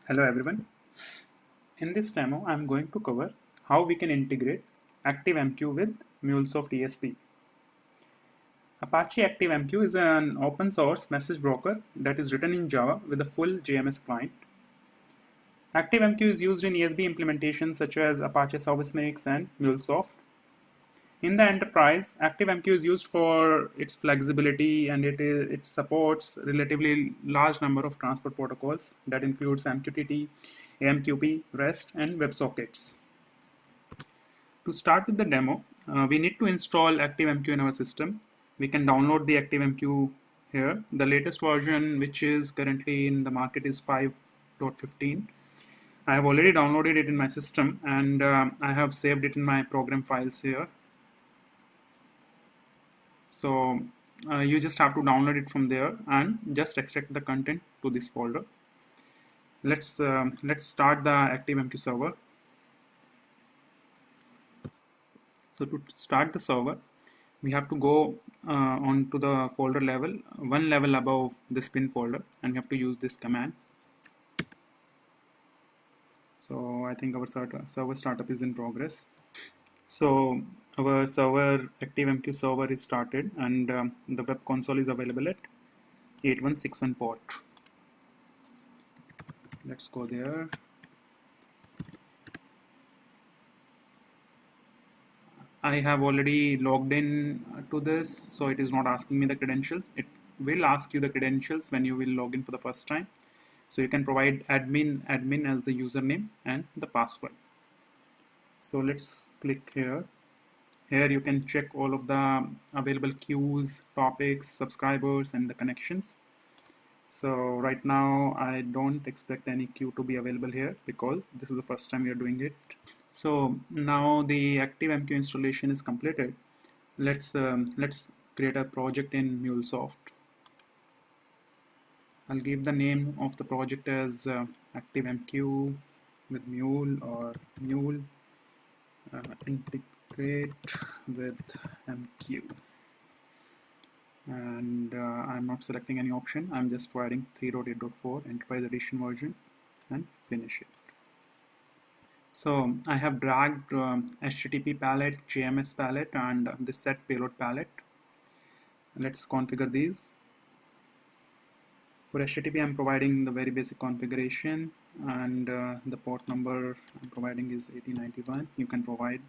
Hello everyone. In this demo, I'm going to cover how we can integrate ActiveMQ with Mulesoft ESP. Apache ActiveMQ is an open source message broker that is written in Java with a full JMS client. ActiveMQ is used in ESB implementations such as Apache Service Mix and Mulesoft. In the enterprise, ActiveMQ is used for its flexibility and it supports relatively large number of transport protocols that includes MQTT, AMQP, REST, and WebSockets. To start with the demo, we need to install ActiveMQ in our system. We can download the ActiveMQ here. The latest version, which is currently in the market, is 5.15. I have already downloaded it in my system and I have saved it in my program files here. So you just have to download it from there and just extract the content to this folder. Let's start the ActiveMQ server. So to start the server, we have to go onto the folder level, one level above this pin folder, and we have to use this command. So I think our server startup is in progress. So our server ActiveMQ server is started, and the web console is available at 8161 port. Let's go there. I have already logged in to this, so it is not asking me the credentials. It will ask you the credentials when you will log in for the first time. So you can provide admin as the username and the password. So let's click here. Here you can check all of the available queues, topics, subscribers, and the connections. So right now I don't expect any queue to be available here because this is the first time we are doing it. So now the ActiveMQ installation is completed. Let's create a project in Mulesoft. I'll give the name of the project as ActiveMQ with Mule or Mule integrate with MQ. And I'm not selecting any option. I'm just providing 3.8.4 Enterprise Edition version and finish it. So I have dragged HTTP palette, JMS palette, and this set payload palette. Let's configure these. For HTTP, I'm providing the very basic configuration, and the port number I'm providing is 8091. You can provide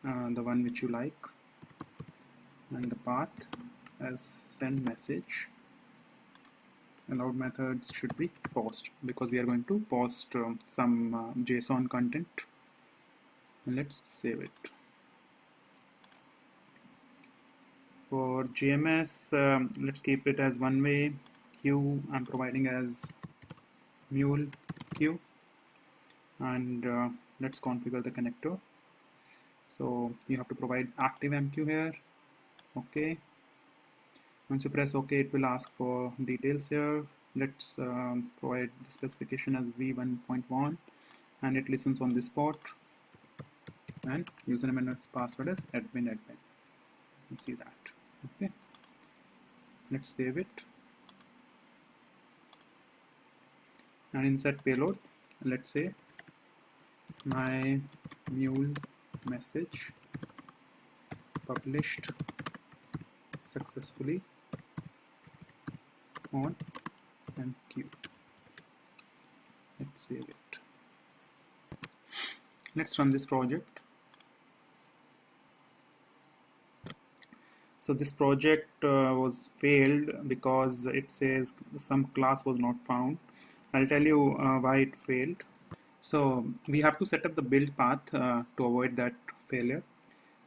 the one which you like, and the path as send message. Allowed methods should be post because we are going to post some JSON content. And let's save it. For JMS, let's keep it as one way. Queue I'm providing as Mule queue, and let's configure the connector. So you have to provide ActiveMQ here. Okay. Once you press OK, it will ask for details here. Let's provide the specification as v1.1, and it listens on this port, and username and password as admin. You can see that. Okay. Let's save it. And insert payload, let's say my Mule message published successfully on MQ. Let's save it. Let's run this project. So this project was failed because it says some class was not found. I'll tell you why it failed. So we have to set up the build path to avoid that failure.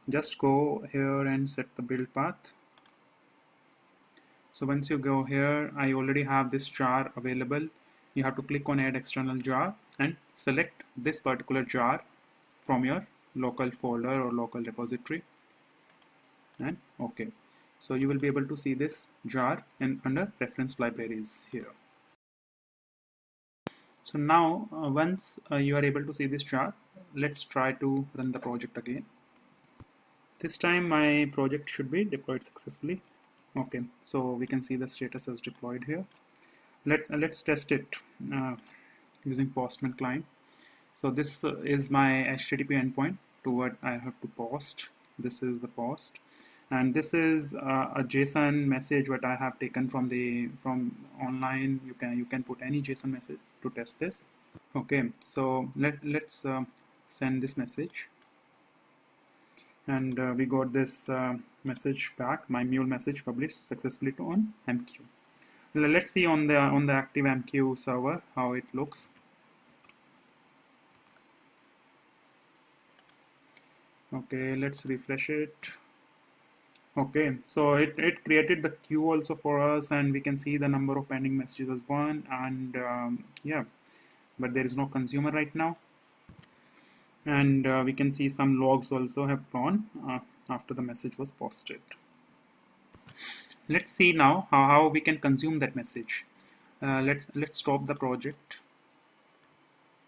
Just go here and set the build path. So once you go here, I already have this jar available. You have to click on add external jar and select this particular jar from your local folder or local repository, and OK. So you will be able to see this jar and under reference libraries here. So now once you are able to see this jar, let's try to run the project again. This time my project should be deployed successfully. Okay, so we can see the status as deployed here. Let's test it. using Postman client. So this is my HTTP endpoint to what I have to post. This is the post, and this is a JSON message what I have taken from online. You can put any JSON message to test this. Okay, so let's send this message, and we got this message back. My Mule message published successfully to on MQ. Let's see on the ActiveMQ server how it looks. Okay, let's refresh it. Okay, so it created the queue also for us, and we can see the number of pending messages as one, and yeah, but there is no consumer right now, and we can see some logs also have gone after the message was posted. Let's see now how we can consume that message. Let's stop the project.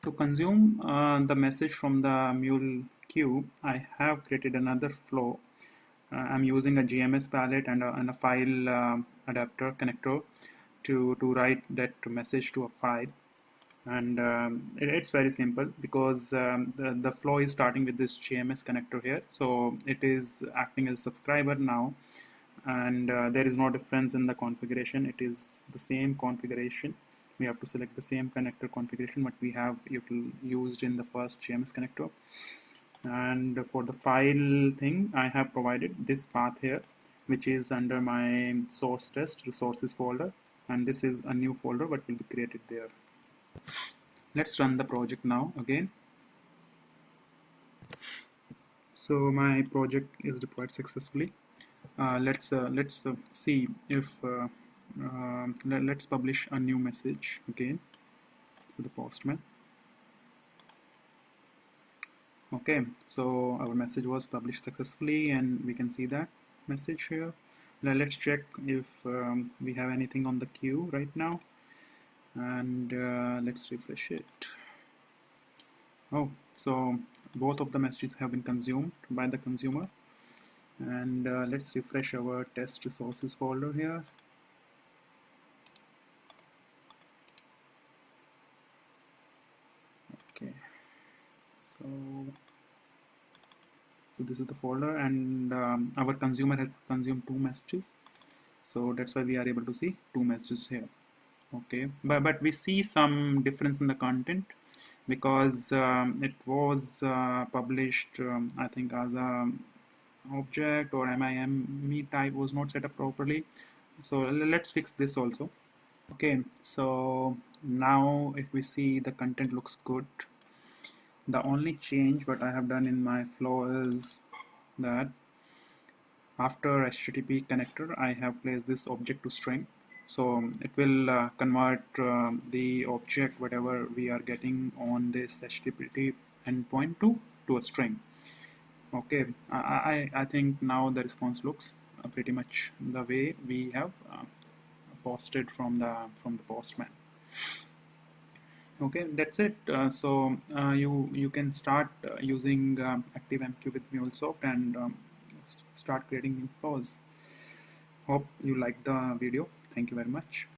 To consume the message from the Mule queue, I have created another flow. I'm using a GMS palette and a file adapter connector to write that message to a file. And it's very simple because the flow is starting with this GMS connector here. So it is acting as a subscriber now, and there is no difference in the configuration. It is the same configuration. We have to select the same connector configuration what we have used in the first GMS connector. And for the file thing, I have provided this path here, which is under my source test resources folder, and this is a new folder what will be created there. Let's run the project now again. So my project is deployed successfully. Let's see if let's publish a new message again to the postman. Okay, so our message was published successfully, and we can see that message here. Now let's check if we have anything on the queue right now, and let's refresh it. Oh, so both of the messages have been consumed by the consumer, and let's refresh our test resources folder here. Okay, so this is the folder, and our consumer has consumed 2 messages, so that's why we are able to see 2 messages here. Okay, but we see some difference in the content because it was published I think as a object, or MIME type was not set up properly. So let's fix this also. Okay, so now if we see, the content looks good. The only change what I have done in my flow is that after HTTP connector I have placed this object to string. So it will convert the object whatever we are getting on this HTTP endpoint to a string. Okay, I think now the response looks pretty much the way we have posted from the postman. Okay, that's it. So you can start using ActiveMQ with Mulesoft and start creating new flows. Hope you liked the video. Thank you very much.